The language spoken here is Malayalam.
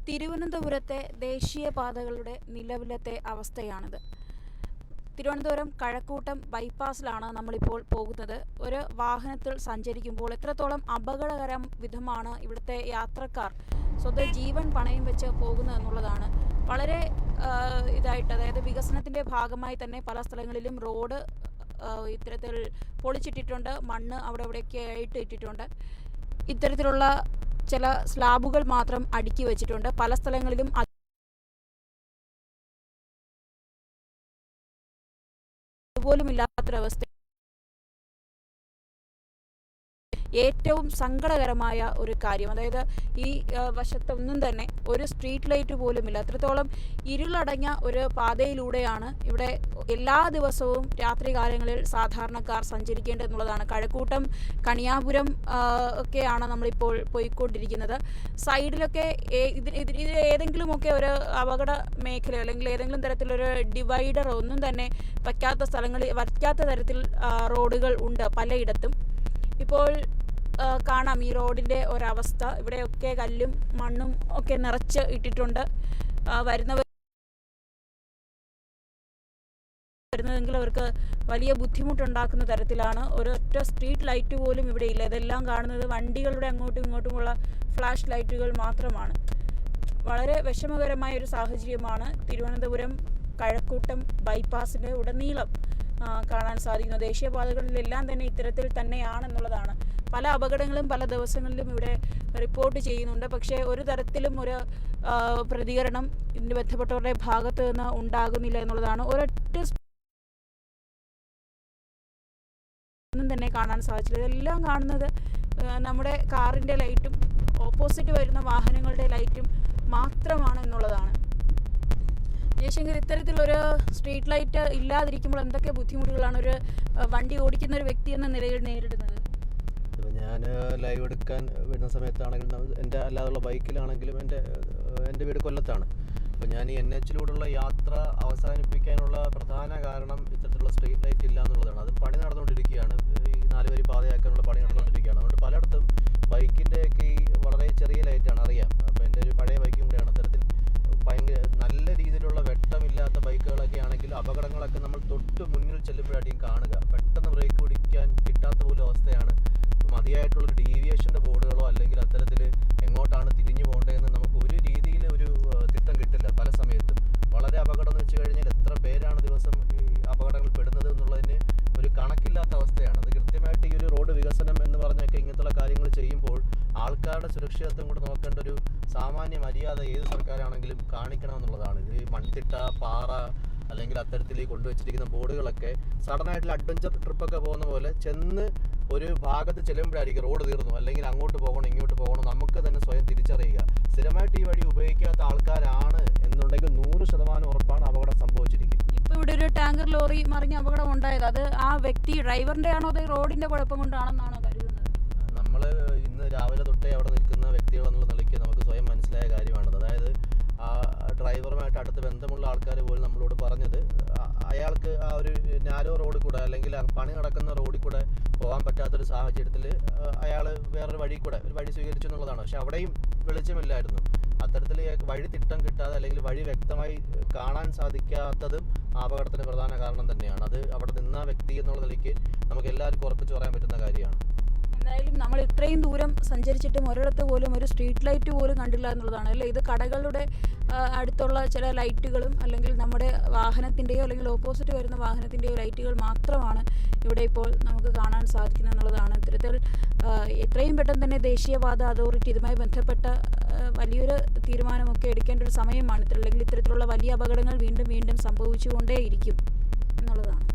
തിരുവനന്തപുരത്തെ ദേശീയപാതകളുടെ നിലവിലത്തെ അവസ്ഥയാണിത്. തിരുവനന്തപുരം കഴക്കൂട്ടം ബൈപ്പാസിലാണ് നമ്മളിപ്പോൾ പോകുന്നത്. ഒരു വാഹനത്തിൽ സഞ്ചരിക്കുമ്പോൾ എത്രത്തോളം അപകടകരം വിധമാണ് ഇവിടുത്തെ യാത്രക്കാർ സ്വന്തം ജീവൻ പണയം വെച്ച് പോകുന്നത് എന്നുള്ളതാണ്. വളരെ ഇതായിട്ട്, അതായത് വികസനത്തിൻ്റെ ഭാഗമായി തന്നെ പല സ്ഥലങ്ങളിലും റോഡ് ഇത്തരത്തിൽ പൊളിച്ചിട്ടിട്ടുണ്ട്, മണ്ണ് അവിടെ ഇവിടെയൊക്കെ ആയിട്ട് ഇട്ടിട്ടുണ്ട്. ഇത്തരത്തിലുള്ള ചില സ്ലാബുകൾ മാത്രം അടുക്കി വെച്ചിട്ടുണ്ട്. പല സ്ഥലങ്ങളിലും അതുപോലും ഇല്ലാത്തൊരവസ്ഥ. ഏറ്റവും സങ്കടകരമായ ഒരു കാര്യം, അതായത് ഈ വശത്തൊന്നും തന്നെ ഒരു സ്ട്രീറ്റ് ലൈറ്റ് പോലുമില്ല. അത്രത്തോളം ഇരുളടങ്ങിയ ഒരു പാതയിലൂടെയാണ് ഇവിടെ എല്ലാ ദിവസവും രാത്രികാലങ്ങളിൽ സാധാരണക്കാർ സഞ്ചരിക്കേണ്ടതെന്നുള്ളതാണ്. കഴക്കൂട്ടം, കണിയാപുരം ഒക്കെയാണ് നമ്മളിപ്പോൾ പോയിക്കൊണ്ടിരിക്കുന്നത്. സൈഡിലൊക്കെ ഇത് ഏതെങ്കിലുമൊക്കെ ഒരു അപകട മേഖല അല്ലെങ്കിൽ ഏതെങ്കിലും തരത്തിലൊരു ഡിവൈഡർ ഒന്നും തന്നെ വയ്ക്കാത്ത തരത്തിൽ റോഡുകൾ ഉണ്ട് പലയിടത്തും. ഇപ്പോൾ കാണാം ഈ റോഡിൻ്റെ ഒരവസ്ഥ. ഇവിടെയൊക്കെ കല്ലും മണ്ണും ഒക്കെ നിറച്ച് ഇട്ടിട്ടുണ്ട്. വരുന്നതെങ്കിൽ അവർക്ക് വലിയ ബുദ്ധിമുട്ടുണ്ടാക്കുന്ന തരത്തിലാണ്. ഒരൊറ്റ സ്ട്രീറ്റ് ലൈറ്റ് പോലും ഇവിടെ ഇല്ല. ഇതെല്ലാം കാണുന്നത് വണ്ടികളുടെ അങ്ങോട്ടും ഇങ്ങോട്ടുമുള്ള ഫ്ലാഷ് ലൈറ്റുകൾ മാത്രമാണ്. വളരെ വിഷമകരമായ ഒരു സാഹചര്യമാണ് തിരുവനന്തപുരം കഴക്കൂട്ടം ബൈപ്പാസിൻ്റെ ഉടനീളം കാണാൻ സാധിക്കുന്നു. ദേശീയപാതകളിലെല്ലാം തന്നെ ഇത്തരത്തിൽ തന്നെയാണെന്നുള്ളതാണ്. പല അപകടങ്ങളും പല ദിവസങ്ങളിലും ഇവിടെ റിപ്പോർട്ട് ചെയ്യുന്നുണ്ട്. പക്ഷേ ഒരു തരത്തിലും ഒരു പ്രതികരണം ഇതിന് ബന്ധപ്പെട്ടവരുടെ ഭാഗത്ത് നിന്ന് ഉണ്ടാകുന്നില്ല എന്നുള്ളതാണ്. ഒരൊറ്റ ഒന്നും തന്നെ കാണാൻ സാധിച്ചില്ല. ഇതെല്ലാം കാണുന്നത് നമ്മുടെ കാറിൻ്റെ ലൈറ്റും ഓപ്പോസിറ്റ് വരുന്ന വാഹനങ്ങളുടെ ലൈറ്റും മാത്രമാണ് എന്നുള്ളതാണ്. ജയശങ്കർ, ഇത്തരത്തിലൊരു സ്ട്രീറ്റ് ലൈറ്റ് ഇല്ലാതിരിക്കുമ്പോൾ എന്തൊക്കെ ബുദ്ധിമുട്ടുകളാണ് ഒരു വണ്ടി ഓടിക്കുന്ന ഒരു വ്യക്തി എന്ന നിലയിൽ നേരിടുന്നത്? ഇപ്പോൾ ഞാൻ ലൈവ് എടുക്കാൻ വരുന്ന സമയത്താണെങ്കിലും എൻ്റെ അല്ലാതുള്ള ബൈക്കിലാണെങ്കിലും എൻ്റെ വീട് കൊല്ലത്താണ്. അപ്പോൾ ഞാൻ ഈ NH-ലൂടെയുള്ള യാത്ര അവസാനിപ്പിക്കാനുള്ള പ്രധാന കാരണം ഇത്തരത്തിലുള്ള സ്ട്രീറ്റ് ലൈറ്റ് ഇല്ല എന്നുള്ളതാണ്. അത് പണി നടന്നുകൊണ്ടിരിക്കുകയാണ്. ഈ 4 വരി പാതയാക്കാനുള്ള പണി നടന്നുകൊണ്ടിരിക്കുകയാണ്. അതുകൊണ്ട് പലയിടത്തും ബൈക്കിൻ്റെയൊക്കെ ഈ വളരെ ചെറിയ ലൈറ്റാണ്, അറിയാം. അപ്പോൾ എൻ്റെ ഒരു പഴയ ബൈക്കും കൂടെയാണ്. അത്തരത്തിൽ ഭയങ്കര നല്ല രീതിയിലുള്ള വെട്ടമില്ലാത്ത ബൈക്കുകളൊക്കെ ആണെങ്കിൽ അപകടങ്ങളൊക്കെ നമ്മൾ തൊട്ട് മുന്നിൽ ചെല്ലുമ്പോഴായിരിക്കും കാണുക. പെട്ടെന്ന് ബ്രേക്ക് പിടിക്കാൻ കിട്ടാത്ത പോലും അവസ്ഥയാണ്. മതിയായിട്ടുള്ളൊരു ഡീവിയേഷൻ്റെ ബോർഡുകളോ അല്ലെങ്കിൽ അത്തരത്തിൽ എങ്ങോട്ടാണ് തിരിഞ്ഞു പോകേണ്ടതെന്ന് നമുക്ക് ഒരു രീതിയിൽ ഒരു തിട്ടം കിട്ടില്ല. പല സമയത്തും വളരെ അപകടം എന്ന് വെച്ച് കഴിഞ്ഞാൽ എത്ര പേരാണ് ദിവസം ഈ അപകടങ്ങൾ പെടുന്നത് എന്നുള്ളതിന് ഒരു കണക്കില്ലാത്ത അവസ്ഥയാണ്. അത് കൃത്യമായിട്ട് ഈ ഒരു റോഡ് വികസനം എന്ന് പറഞ്ഞൊക്കെ ഇങ്ങനത്തുള്ള കാര്യങ്ങൾ ചെയ്യുമ്പോൾ ആൾക്കാരുടെ സുരക്ഷിതത്വം കൂടെ നോക്കേണ്ട ഒരു സാമാന്യ മര്യാദ ഏത് സർക്കാരാണെങ്കിലും കാണിക്കണമെന്നുള്ളതാണ്. ഇത് മൺതിട്ട, പാറ അല്ലെങ്കിൽ അത്തരത്തിൽ കൊണ്ടുവച്ചിരിക്കുന്ന ബോർഡുകളൊക്കെ സഡനായിട്ടുള്ള അഡ്വഞ്ചർ ട്രിപ്പൊക്കെ പോകുന്ന പോലെ ചെന്ന് ഒരു ഭാഗത്ത് ചെല്ലുമ്പോഴായിരിക്കും റോഡ് തീർന്നു, അല്ലെങ്കിൽ അങ്ങോട്ട് പോകണം ഇങ്ങോട്ട് പോകണം നമുക്ക് തന്നെ സ്വയം തിരിച്ചറിയുക. സ്ഥിരമായിട്ട് ഈ വഴി ഉപയോഗിക്കാത്ത ആൾക്കാരാണ് എന്നുണ്ടെങ്കിൽ 100% ഉറപ്പാണ് അപകടം സംഭവിച്ചിരിക്കും. ഇപ്പോൾ ഇവിടെ ഒരു ടാങ്കർ ലോറി മറിഞ്ഞ അപകടം ഉണ്ടായത് അത് ആ വ്യക്തി ഡ്രൈവറിൻ്റെ ആണോ അതോ റോഡിൻ്റെ കുഴപ്പം കൊണ്ടാണെന്നാണോ കരുതുന്നത്? നമ്മൾ ഇന്ന് രാവിലെ തൊട്ടേ അവിടെ നിൽക്കുന്ന വ്യക്തികളെന്നുള്ള നിലയ്ക്ക് നമുക്ക് സ്വയം മനസ്സിലായ കാര്യമാണത്. അതായത് ആ ഡ്രൈവറുമായിട്ട് അടുത്ത് ബന്ധമുള്ള ആൾക്കാർ പോലും നമ്മളോട് പറഞ്ഞത് അയാൾക്ക് ആ ഒരു നാരോ റോഡിൽ കൂടെ അല്ലെങ്കിൽ പണി നടക്കുന്ന റോഡിൽ കൂടെ പോകാൻ പറ്റാത്തൊരു സാഹചര്യത്തിൽ അയാൾ വേറൊരു വഴി കൂടെ ഒരു വഴി സ്വീകരിച്ചു എന്നുള്ളതാണ്. പക്ഷെ അവിടെയും വെളിച്ചമില്ലായിരുന്നു. അത്തരത്തിൽ വഴി തിട്ടം കിട്ടാതെ അല്ലെങ്കിൽ വഴി വ്യക്തമായി കാണാൻ സാധിക്കാത്തതും അപകടത്തിന് പ്രധാന കാരണം തന്നെയാണ്. അത് അവിടെ നിന്ന വ്യക്തി എന്നുള്ള നിലയ്ക്ക് നമുക്ക് എല്ലാവർക്കും ഉറപ്പിച്ച് പറയാൻ പറ്റുന്ന കാര്യമാണ്. എന്തായാലും നമ്മൾ ഇത്രയും ദൂരം സഞ്ചരിച്ചിട്ടും ഒരിടത്ത് പോലും ഒരു സ്ട്രീറ്റ് ലൈറ്റ് പോലും കണ്ടില്ല എന്നുള്ളതാണ് അല്ലേ. ഇത് കടകളുടെ അടുത്തുള്ള ചില ലൈറ്റുകളും അല്ലെങ്കിൽ നമ്മുടെ വാഹനത്തിൻ്റെയോ അല്ലെങ്കിൽ ഓപ്പോസിറ്റ് വരുന്ന വാഹനത്തിൻ്റെയോ ലൈറ്റുകൾ മാത്രമാണ് ഇവിടെ ഇപ്പോൾ നമുക്ക് കാണാൻ സാധിക്കുന്നത് എന്നുള്ളതാണ്. ഇത്തരത്തിൽ എത്രയും പെട്ടെന്ന് തന്നെ ദേശീയപാത അതോറിറ്റി ഇതുമായി ബന്ധപ്പെട്ട വലിയൊരു തീരുമാനമൊക്കെ എടുക്കേണ്ട ഒരു സമയമാണ്. അല്ലെങ്കിൽ ഇത്തരത്തിലുള്ള വലിയ അപകടങ്ങൾ വീണ്ടും വീണ്ടും സംഭവിച്ചുകൊണ്ടേയിരിക്കും എന്നുള്ളതാണ്.